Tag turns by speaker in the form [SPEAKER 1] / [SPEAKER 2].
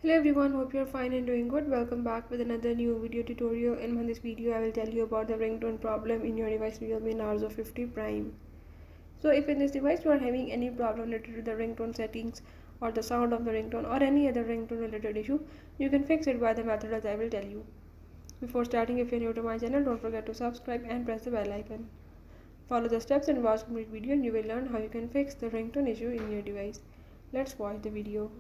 [SPEAKER 1] Hello everyone, hope you're fine and doing good. Welcome back with another new video tutorial. In this video I will tell you about the ringtone problem in your device Realme Narzo 50 Prime. So if in this device you are having any problem related to the ringtone settings or the sound of the ringtone or any other ringtone related issue, you can fix it by the method as I will tell you. Before starting, if you're new to my channel, don't forget to subscribe and press the bell icon. Follow the steps and watch complete video and you will learn how you can fix the ringtone issue in your device. Let's watch the video.